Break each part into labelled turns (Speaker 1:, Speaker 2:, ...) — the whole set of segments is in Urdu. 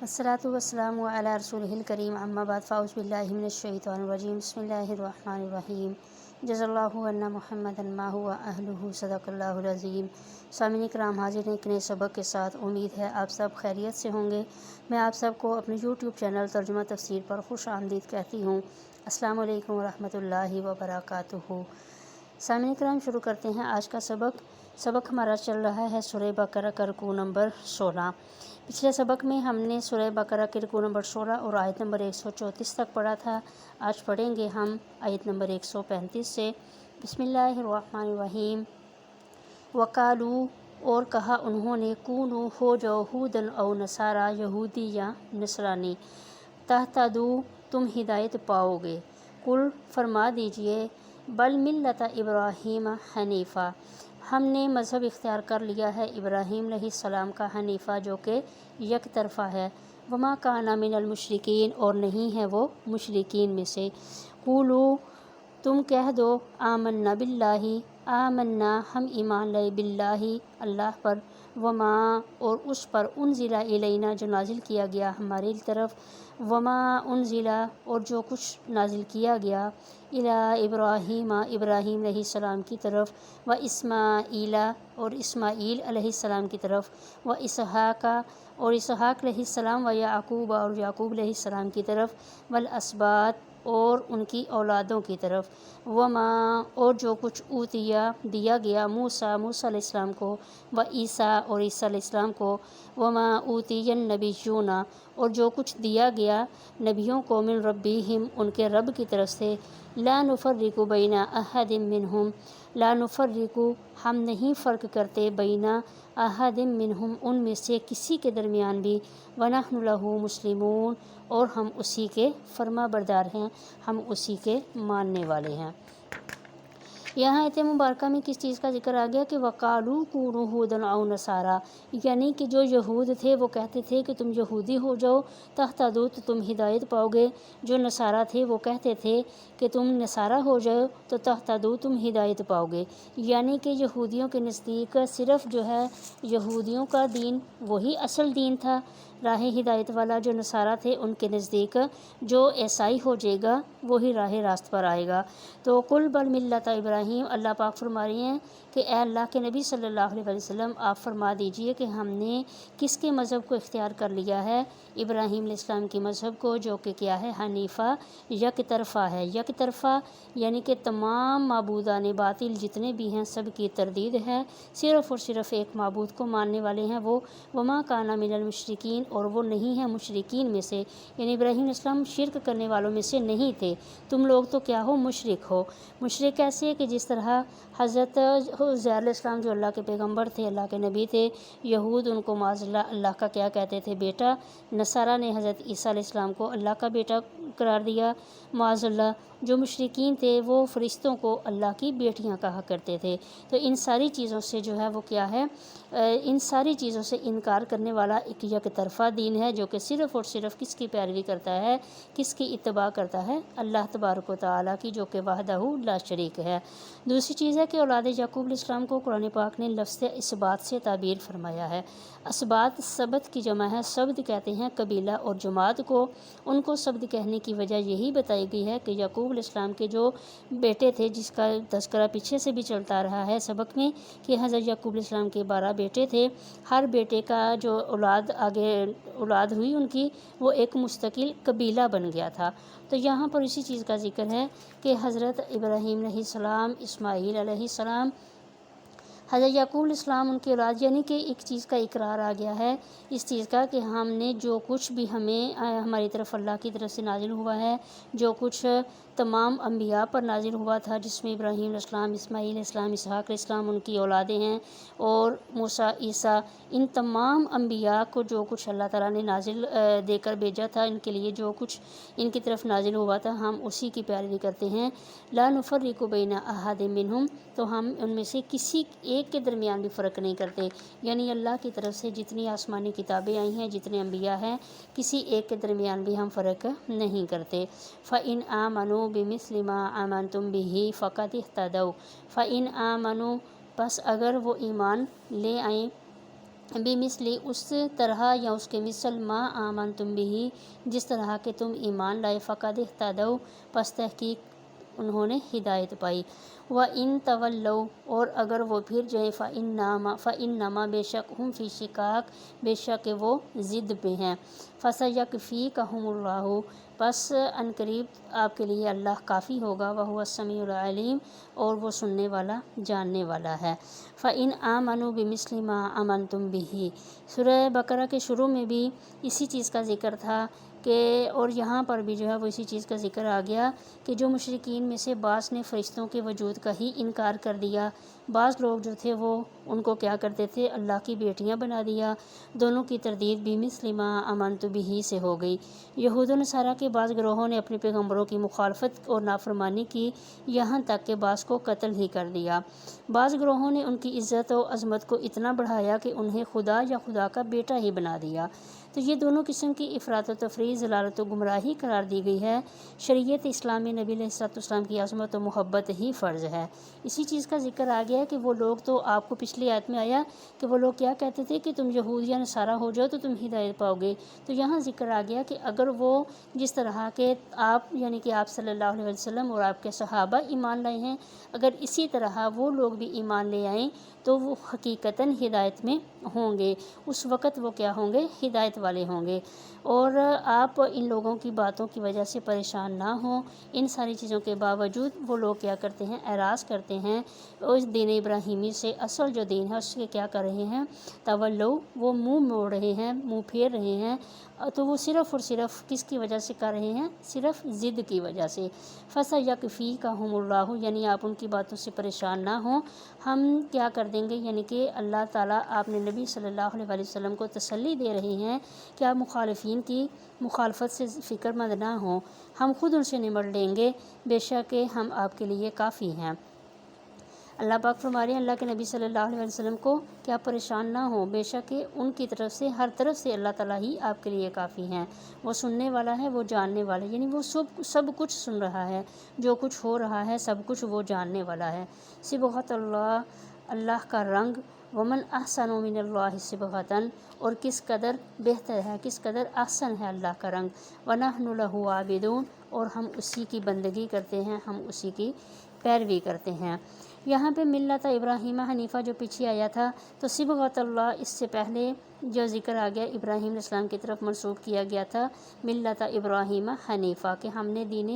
Speaker 1: والصلاة والسلام علی رسولہ الکریم اما بعد فاعوذ باللہ من الشیطان الرجیم بسم اللہ الرحمن الرحیم جزا اللہ عنا محمد ما هو اہلہ صدق اللہ العظیم۔ سامعین کرام، حاضر ہیں ایک نئے سبق کے ساتھ۔ امید ہے آپ سب خیریت سے ہوں گے۔ میں آپ سب کو اپنے یوٹیوب چینل ترجمہ تفسیر پر خوش آمدید کہتی ہوں۔ السلام علیکم ورحمۃ اللہ وبرکاتہ۔ سامعین کرام، شروع کرتے ہیں آج کا سبق ہمارا چل رہا ہے سورہ بقرہ کا رکوع نمبر 16۔ پچھلے سبق میں ہم نے سورہ بقرہ کے رکوع نمبر 16 اور آیت نمبر 134 تک پڑھا تھا۔ آج پڑھیں گے ہم آیت نمبر 135 سے۔ بسم اللہ الرحمن الرحیم۔ وقالو، اور کہا انہوں نے، کونو، ہو جاؤ، ہودن او نصارا، یہودی یا نصرانی، تہتدو، تم ہدایت پاؤ گے۔ قل، فرما دیجئے، بل ملت ابراہیم حنیفہ، ہم نے مذہب اختیار کر لیا ہے ابراہیم علیہ السلام کا، حنیفہ جو کہ یک طرفہ ہے، وما کان من المشرکین، اور نہیں ہے وہ مشرکین میں سے۔ قولو، تم کہہ دو، آمنا باللہ، آمنا، ہم ایمان لائے، باللہ، اللہ پر، وما، اور اس پر، انزل الینا، جو نازل کیا گیا ہماری طرف، وما انزل، اور جو کچھ نازل کیا گیا، الی ابراہیم، ابراہیم علیہ السلام کی طرف، و اسماعیل، اور اسماعیل علیہ السلام کی طرف، و اسحاق، اور اسحاق علیہ السلام، و یعقوب، اور یعقوب علیہ السلام کی طرف، والاسباط، اور ان کی اولادوں کی طرف، وما، اور جو کچھ اوتیا، دیا گیا، موسیٰ، موسیٰ علیہ السلام کو، و عیسیٰ، اور عیسیٰ علیہ السلام کو، وما اوتی النبیون، اور جو کچھ دیا گیا نبیوں کو، من ربہم، ان کے رب کی طرف سے، لا نفرق بین احد منہم، لا نفرق، ہم نہیں فرق کرتے، بین احد منہم، ان میں سے کسی کے درمیان بھی، ونحن لہ مسلمون، اور ہم اسی کے فرما بردار ہیں، ہم اسی کے ماننے والے ہیں۔ یہاں آیت مبارکہ میں کس چیز کا ذکر آ گیا کہ وقالو کونوا ہودن او نصارا، یعنی کہ جو یہود تھے وہ کہتے تھے کہ تم یہودی ہو جاؤ، تہتدوا، تو تم ہدایت پاؤ گے۔ جو نصارا تھے وہ کہتے تھے کہ تم نصارا ہو جاؤ تو تہتدوا، تم ہدایت پاؤ گے۔ یعنی کہ یہودیوں کے نزدیک صرف جو ہے یہودیوں کا دین وہی اصل دین تھا، راہ ہدایت والا۔ جو نصارا تھے ان کے نزدیک جو عیسائی ہو جائے گا وہی راہ راست پر آئے گا۔ تو قل بل ملت ابراہیم، اللہ پاک فرما رہی ہیں کہ اے اللہ کے نبی صلی اللہ علیہ وسلم، آپ فرما دیجئے کہ ہم نے کس کے مذہب کو اختیار کر لیا ہے؟ ابراہیم علیہ السلام کے مذہب کو، جو کہ کیا ہے؟ حنیفہ، یک طرفہ ہے۔ یک طرفہ یعنی کہ تمام معبودان باطل جتنے بھی ہیں سب کی تردید ہے، صرف اور صرف ایک معبود کو ماننے والے ہیں وہ، وما کان من المشرکین، اور وہ نہیں ہے مشرکین میں سے، یعنی ابراہیم علیہ السلام شرک کرنے والوں میں سے نہیں تھے۔ تم لوگ تو کیا ہو؟ مشرک ہو۔ مشرک ایسے کہ جس طرح حضرت عزیر علیہ السلام جو اللہ کے پیغمبر تھے، اللہ کے نبی تھے، یہود ان کو معاذ اللہ اللہ کا کیا کہتے تھے؟ بیٹا۔ نصارہ نے حضرت عیسیٰ علیہ السلام کو اللہ کا بیٹا قرار دیا، معاذ اللہ۔ جو مشرکین تھے وہ فرشتوں کو اللہ کی بیٹیاں کہا کرتے تھے۔ تو ان ساری چیزوں سے جو ہے وہ کیا ہے؟ ان ساری چیزوں سے انکار کرنے والا ایک یک طرفہ دین ہے، جو کہ صرف اور صرف کس کی پیروی کرتا ہے؟ کس کی اتباع کرتا ہے؟ اللہ تبارک و تعالیٰ کی، جو کہ وحدہ لا شریک ہے۔ دوسری چیز ہے کہ اولاد یعقوب علیہ السلام کو قرآن پاک نے لفظ اسبات سے تعبیر فرمایا ہے۔ اسبات سبت کی جمع ہے، سبت کہتے ہیں قبیلہ اور جماعت کو۔ ان کو سبت کہنے کی وجہ یہی بتائی گئی ہے کہ یعقوب علیہ السلام کے جو بیٹے تھے، جس کا تذکرہ پیچھے سے بھی چلتا رہا ہے سبق میں، کہ حضرت یعقوب علیہ السلام کے 12 بیٹے تھے، ہر بیٹے کا جو اولاد ہوئی ان کی، وہ ایک مستقل قبیلہ بن گیا تھا۔ تو یہاں پر اسی چیز کا ذکر ہے کہ حضرت ابراہیم علیہ السلام، اسماعیل علیہ السلام، حضرت یعقوب علیہ السلام ان کی اولاد، یعنی کہ ایک چیز کا اقرار آ گیا ہے اس چیز کا کہ ہم نے جو کچھ بھی ہماری طرف اللہ کی طرف سے نازل ہوا ہے، جو کچھ تمام انبیاء پر نازل ہوا تھا، جس میں ابراہیم علیہ السلام، اسماعیل علیہ السلام، اسحاق علیہ السلام ان کی اولادیں ہیں، اور موسیٰ، عیسیٰ، ان تمام انبیاء کو جو کچھ اللہ تعالیٰ نے نازل دے کر بھیجا تھا، ان کے لیے جو کچھ ان کی طرف نازل ہوا تھا، ہم اسی کی پیروی کرتے ہیں۔ لا نفرق بین احد منہم، تو ہم ان میں سے کسی ایک کے درمیان بھی فرق نہیں کرتے، یعنی اللہ کی طرف سے جتنی آسمانی کتابیں آئی ہیں، جتنے انبیاء ہیں، کسی ایک کے درمیان بھی ہم فرق نہیں کرتے۔ فَإِنْ آمَنُوا بِمِثْلِ مَا آمَنْتُمْ بِهِ فَقَدِ اهْتَدَوْا، فَإِنْ آمَنُوا، پس اگر وہ ایمان لے آئیں بمثل اس طرح یا اس کے مثل ما آمنتم بھی جس طرح کہ تم ایمان لائے فقد اہتدوا پس تحقیق انہوں نے ہدایت پائی وَإِن تَوَلَّوْا اور اگر وہ پھر جائیں فَإِنَّمَا بے شک ہم فی شقاق بے شک وہ ضد پہ ہیں فَسَيَكْفِيكَهُمُ اللَّهُ پس عنقریب آپ کے لیے اللہ کافی ہوگا وَهُوَ السَّمِيعُ الْعَلِيمُ اور وہ سننے والا جاننے والا ہے فَإِنْ آمَنُوا بِمِثْلِ مَا آمَنْتُمْ بِهِ سورہ بقرہ کے شروع میں بھی اسی چیز کا ذکر تھا کہ اور یہاں پر بھی جو ہے وہ اسی چیز کا ذکر آ گیا کہ جو مشرکین میں سے بعض نے فرشتوں کے وجود کا ہی انکار کر دیا، بعض لوگ جو تھے وہ ان کو کیا کرتے تھے اللہ کی بیٹیاں بنا دیا، دونوں کی تردید بِمِثْلِ مَا آمَنْتُ بِهِ سے ہو گئی۔ یہود و نصارہ کے بعض گروہوں نے اپنے پیغمبروں کی مخالفت اور نافرمانی کی یہاں تک کہ بعض کو قتل ہی کر دیا، بعض گروہوں نے ان کی عزت و عظمت کو اتنا بڑھایا کہ انہیں خدا یا خدا کا بیٹا ہی بنا دیا۔ تو یہ دونوں قسم کی افراط و تفریح ضلالت و گمراہی قرار دی گئی ہے۔ شریعت اسلامی نبی علیہ السلام کی عظمت و محبت ہی فرض ہے۔ اسی چیز کا ذکر آ گیا ہے کہ وہ لوگ تو آپ کو پچھلی آیت میں آیا کہ وہ لوگ کیا کہتے تھے کہ تم یہود یا نصارہ ہو جاؤ تو تم ہدایت پاؤ گے، تو یہاں ذکر آ گیا کہ اگر وہ جس طرح کے آپ یعنی کہ آپ صلی اللہ علیہ وسلم اور آپ کے صحابہ ایمان لائے ہیں، اگر اسی طرح وہ لوگ بھی ایمان لے آئیں تو وہ حقیقتاً ہدایت میں ہوں گے، اس وقت وہ کیا ہوں گے ہدایت والے ہوں گے۔ اور آپ ان لوگوں کی باتوں کی وجہ سے پریشان نہ ہوں، ان ساری چیزوں کے باوجود وہ لوگ کیا کرتے ہیں اعراض کرتے ہیں اس دین ابراہیمی سے، اصل جو دین ہے اس سے کیا کر رہے ہیں تولو، وہ منہ موڑ رہے ہیں، منہ پھیر رہے ہیں، تو وہ صرف اور صرف کس کی وجہ سے کر رہے ہیں، صرف ضد کی وجہ سے۔ فَسَيَكْفِيكَهُمُ اللَّهُ یعنی آپ ان کی باتوں سے پریشان نہ ہوں، ہم کیا کر دیں گے، یعنی کہ اللہ تعالیٰ آپ نے نبی صلی اللہ علیہ وسلم کو تسلی دے رہے ہیں کہ آپ مخالفین کی مخالفت سے فکر مند نہ ہوں، ہم خود ان سے نمٹ لیں گے، بے شک ہم آپ کے لیے کافی ہیں۔ اللہ پاک فرما رہے ہیں اللہ کے نبی صلی اللہ علیہ وسلم کو کہ آپ پریشان نہ ہوں، بے شک ان کی طرف سے ہر طرف سے اللہ تعالیٰ ہی آپ کے لیے کافی ہیں، وہ سننے والا ہے، وہ جاننے والا ہے، یعنی وہ سب کچھ سن رہا ہے، جو کچھ ہو رہا ہے سب کچھ وہ جاننے والا ہے۔ صبغۃ اللہ اللہ کا رنگ، ومن احسن من اللہ صبغۃ اور کس قدر بہتر ہے، کس قدر احسن ہے اللہ کا رنگ، ونحن لہ عابدون اور ہم اسی کی بندگی کرتے ہیں، ہم اسی کی پیروی کرتے ہیں۔ یہاں پہ ملت ابراہیم حنیفہ جو پیچھے آیا تھا، تو صبغۃ اللہ اس سے پہلے جو ذکر آ گیا ابراہیم علیہ السلام کی طرف منسوب کیا گیا تھا ملت ابراہیم حنیفہ، کہ ہم نے دین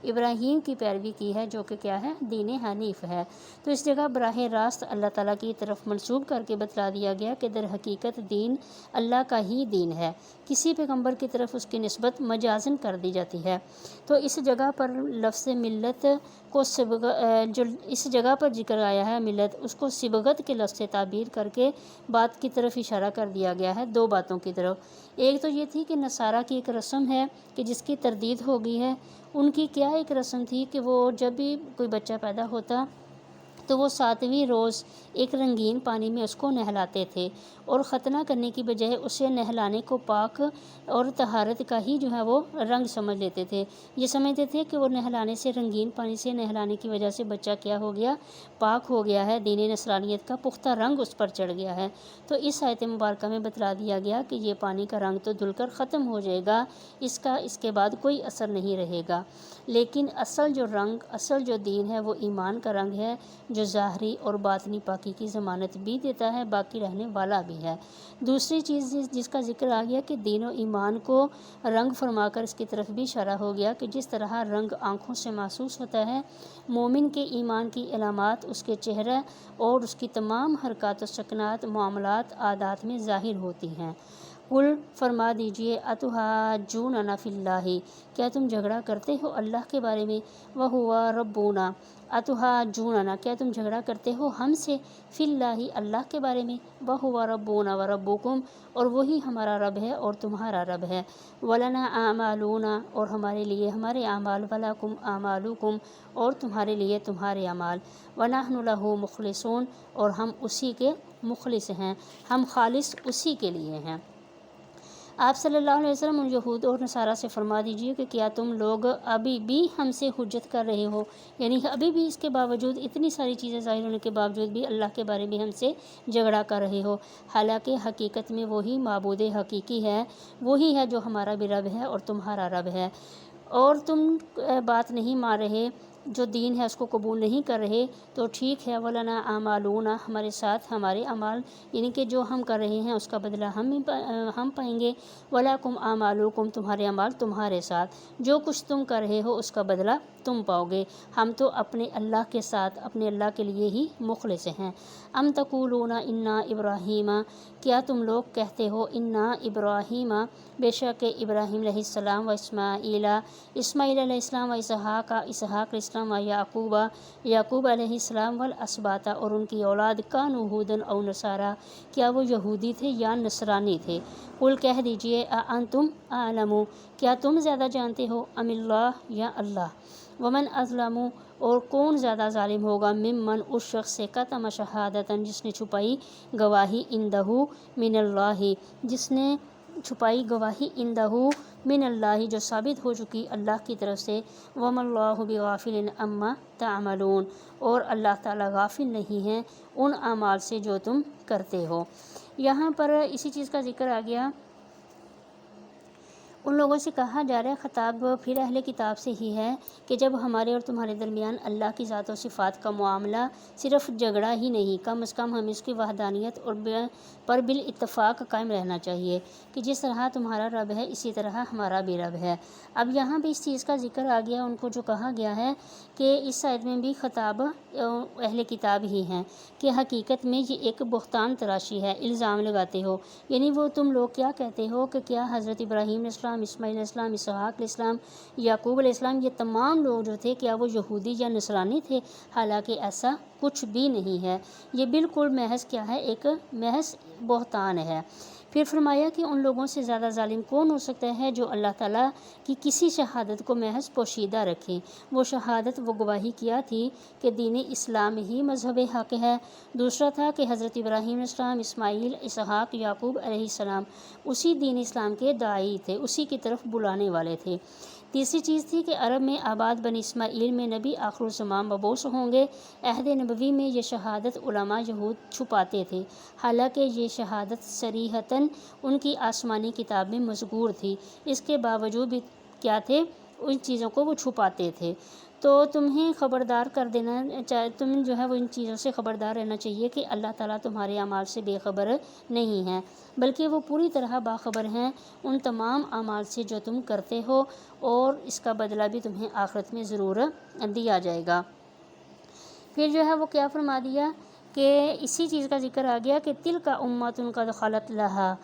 Speaker 1: ابراہیم کی پیروی کی ہے جو کہ کیا ہے دین حنیف ہے، تو اس جگہ براہ راست اللہ تعالیٰ کی طرف منسوب کر کے بتلا دیا گیا کہ در حقیقت دین اللہ کا ہی دین ہے، کسی پیغمبر کی طرف اس کی نسبت مجازن کر دی جاتی ہے۔ تو اس جگہ پر لفظ ملت کو جو اس جگہ پر ذکر آیا ہے ملت، اس کو صبغت کے لفظ سے تعبیر کر کے بات کی طرف اشارہ کر دیا گیا ہے، دو باتوں کی طرف۔ ایک تو یہ تھی کہ نصارہ کی ایک رسم ہے کہ جس کی تردید ہو گئی ہے، ان کی کیا ایک رسم تھی کہ وہ جب بھی کوئی بچہ پیدا ہوتا تو وہ 7ویں روز ایک رنگین پانی میں اس کو نہلاتے تھے، اور ختنہ کرنے کی بجائے اسے نہلانے کو پاک اور طہارت کا ہی جو ہے وہ رنگ سمجھ لیتے تھے، یہ سمجھتے تھے کہ وہ نہلانے سے رنگین پانی سے نہلانے کی وجہ سے بچہ کیا ہو گیا پاک ہو گیا ہے، دین نصرانیت کا پختہ رنگ اس پر چڑھ گیا ہے۔ تو اس آیت مبارکہ میں بتلا دیا گیا کہ یہ پانی کا رنگ تو دھل کر ختم ہو جائے گا، اس کے بعد کوئی اثر نہیں رہے گا، لیکن اصل جو رنگ، اصل جو دین ہے وہ ایمان کا رنگ ہے، جو ظاہری اور باطنی پاکی کی ضمانت بھی دیتا ہے، باقی رہنے والا بھی ہے۔ دوسری چیز جس کا ذکر آ گیا کہ دین و ایمان کو رنگ فرما کر اس کی طرف بھی اشارہ ہو گیا کہ جس طرح رنگ آنکھوں سے محسوس ہوتا ہے، مومن کے ایمان کی علامات اس کے چہرہ اور اس کی تمام حرکات و سکنات، معاملات، عادات میں ظاہر ہوتی ہیں۔ قل فرما دیجئے اتحاجوننا فی اللہ کیا تم جھگڑا کرتے ہو اللہ کے بارے میں، وہو ربنا اتحاجوننا کیا تم جھگڑا کرتے ہو ہم سے، فی اللہ اللہ کے بارے میں، وہو ربنا وربکم اور وہی ہمارا رب ہے اور تمہارا رب ہے، ولنا اعمالنا اور ہمارے لیے ہمارے اعمال، ولکم اعمالکم اور تمہارے لیے تمہارے اعمال، ونحن لہ مخلصون اور ہم اسی کے مخلص ہیں، ہم خالص اسی کے لیے ہیں۔ آپ صلی اللہ علیہ وسلم ان یہود اور نصارہ سے فرما دیجئے کہ کیا تم لوگ ابھی بھی ہم سے حجت کر رہے ہو، یعنی ابھی بھی اس کے باوجود، اتنی ساری چیزیں ظاہر ہونے کے باوجود بھی اللہ کے بارے میں ہم سے جھگڑا کر رہے ہو، حالانکہ حقیقت میں وہی معبود حقیقی ہے، وہی ہے جو ہمارا بھی رب ہے اور تمہارا رب ہے، اور تم بات نہیں مان رہے، جو دین ہے اس کو قبول نہیں کر رہے، تو ٹھیک ہے، وَلَنَا أَعْمَالُنَا، ہمارے ساتھ ہمارے اعمال، یعنی کہ جو ہم کر رہے ہیں اس کا بدلہ ہم پائیں گے، وَلَكُمْ أَعْمَالُكُمْ، تمہارے اعمال تمہارے ساتھ، جو کچھ تم کر رہے ہو اس کا بدلہ تم پاؤ گے، ہم تو اپنے اللہ کے ساتھ، اپنے اللہ کے لیے ہی مخلص ہیں۔ ام تقولون انا ابراہیم، کیا تم لوگ کہتے ہو انا ابراہیم، بے شک ابراہیم علیہ السلام، و اسماعیل علیہ السلام، و اسحاق علیہ السلام، و یعقوب علیہ السلام، والاسباط، اور ان کی اولاد، کانوا ھوداً او نصارا، کیا وہ یہودی تھے یا نصرانی تھے؟ قل، کہہ دیجئے، اانتم اعلم، کیا تم زیادہ جانتے ہو، ام اللہ، یا اللہ، ومن اظلم، اور کون زیادہ ظالم ہوگا، ممن، اس شخص سے، کتم شہادتاً، جس نے چھپائی گواہی، عندہ من اللہ، جس نے چھپائی گواہی عندہ من اللہ، جو ثابت ہو چکی اللہ کی طرف سے، وما اللہ بغافل عما تعملون، اور اللہ تعالیٰ غافل نہیں ہے ان اعمال سے جو تم کرتے ہو۔ یہاں پر اسی چیز کا ذکر آ گیا، ان لوگوں سے کہا جا رہا ہے، خطاب پھر اہل کتاب سے ہی ہے، کہ جب ہمارے اور تمہارے درمیان اللہ کی ذات و صفات کا معاملہ صرف جھگڑا ہی نہیں، کم از کم ہمیں اس کی وحدانیت اور پر بالاتفاق قائم رہنا چاہیے، کہ جس طرح تمہارا رب ہے اسی طرح ہمارا بھی رب ہے۔ اب یہاں بھی اس چیز کا ذکر آ گیا، ان کو جو کہا گیا ہے کہ اس آیت میں بھی خطاب اہل کتاب ہی ہیں، کہ حقیقت میں یہ ایک بہتان تراشی ہے، الزام لگاتے ہو، یعنی وہ تم لوگ کیا کہتے ہو کہ کیا حضرت ابراہیم علیہ السلام، اسماعیل علیہ السلام، اسحاق علیہ السلام، یعقوب علیہ السلام، یہ تمام لوگ جو تھے کیا وہ یہودی یا نصرانی تھے؟ حالانکہ ایسا کچھ بھی نہیں ہے، یہ بالکل محض کیا ہے، ایک محض بہتان ہے۔ پھر فرمایا کہ ان لوگوں سے زیادہ ظالم کون ہو سکتا ہے جو اللہ تعالیٰ کی کسی شہادت کو محض پوشیدہ رکھے۔ وہ شہادت، وہ گواہی کیا تھی کہ دین اسلام ہی مذہب حق ہے، دوسرا تھا کہ حضرت ابراہیم علیہ السلام، اسماعیل، اسحاق، یعقوب علیہ السلام اسی دین اسلام کے داعی تھے، اسی کی طرف بلانے والے تھے، تیسری چیز تھی کہ عرب میں آباد بنی اسماعیل میں نبی آخر الزمان مبعوث ہوں گے۔ عہد نبوی میں یہ شہادت علماء یہود چھپاتے تھے، حالانکہ یہ شہادت صریحتاً ان کی آسمانی کتاب میں مذکور تھی، اس کے باوجود بھی کیا تھے، ان چیزوں کو وہ چھپاتے تھے۔ تو تمہیں خبردار کر دینا چاہے، تم جو ہے وہ ان چیزوں سے خبردار رہنا چاہیے کہ اللہ تعالیٰ تمہارے اعمال سے بے خبر نہیں ہے، بلکہ وہ پوری طرح باخبر ہیں ان تمام اعمال سے جو تم کرتے ہو، اور اس کا بدلہ بھی تمہیں آخرت میں ضرور دیا جائے گا۔ پھر جو ہے وہ کیا فرما دیا کہ اسی چیز کا ذکر آ گیا کہ تلک امۃ قد خلت لہا،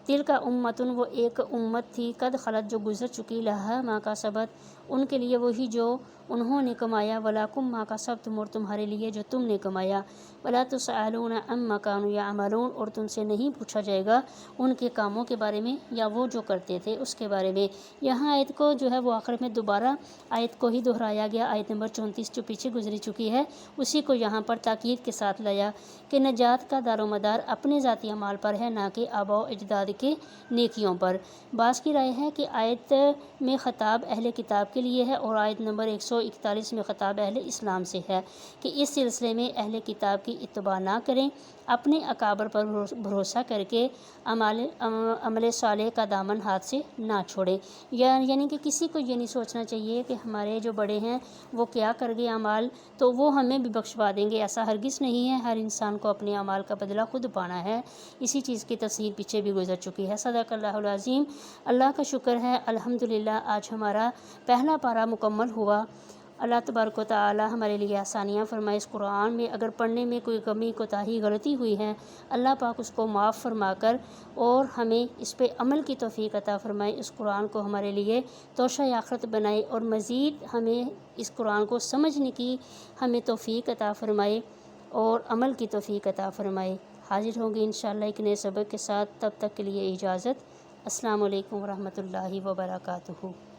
Speaker 1: تلک امۃ، وہ ایک امت تھی، قد خلت، جو گزر چکی، لہا، ما کا سبت، ان کے لیے وہی جو انہوں نے کمایا، ولاکم، ما کا سب، تم، اور تمہارے لیے جو تم نے کمایا، ولا تسألون عما كانوا يعملون، اور تم سے نہیں پوچھا جائے گا ان کے کاموں کے بارے میں یا وہ جو کرتے تھے اس کے بارے میں۔ یہاں آیت کو جو ہے وہ آخر میں دوبارہ آیت کو ہی دہرایا گیا، آیت نمبر 34 جو پیچھے گزری چکی ہے اسی کو یہاں پر تاکید کے ساتھ لایا کہ نجات کا دار و مدار اپنے ذاتی اعمال پر ہے، نہ کہ آباء و اجداد کے نیکیوں پر۔ بعض کی رائے ہے کہ آیت میں خطاب اہل کتاب کے لیے ہے، اور آیت نمبر 141 میں خطاب اہل اسلام سے ہے، کہ اس سلسلے میں اہل کتاب کی اتباع نہ کریں، اپنے اکابر پر بھروسہ کر کے عمل صالح کا دامن ہاتھ سے نہ چھوڑیں، یعنی کہ کسی کو یہ نہیں سوچنا چاہیے کہ ہمارے جو بڑے ہیں وہ کیا کر گئے اعمال تو وہ ہمیں بھی بخشوا دیں گے، ایسا ہرگز نہیں ہے، ہر انسان کو اپنے اعمال کا بدلہ خود پانا ہے، اسی چیز کی تفصیل پیچھے بھی گزر چکی ہے۔ صدق اللہ العظیم۔ اللہ کا شکر ہے، الحمدللہ آج ہمارا پہلا پارہ مکمل ہوا۔ اللہ تبارک و تعالی ہمارے لیے آسانیاں فرمائے۔ اس قرآن میں اگر پڑھنے میں کوئی کمی کوتاہی غلطی ہوئی ہے، اللہ پاک اس کو معاف فرما کر اور ہمیں اس پہ عمل کی توفیق عطا فرمائے، اس قرآن کو ہمارے لیے توشہ آخرت بنائے، اور مزید ہمیں اس قرآن کو سمجھنے کی ہمیں توفیق عطا فرمائے اور عمل کی توفیق عطا فرمائے۔ حاضر ہوں گے انشاءاللہ ایک نئے سبق کے ساتھ، تب تک کے لیے اجازت۔ السلام علیکم ورحمۃ اللہ وبرکاتہ۔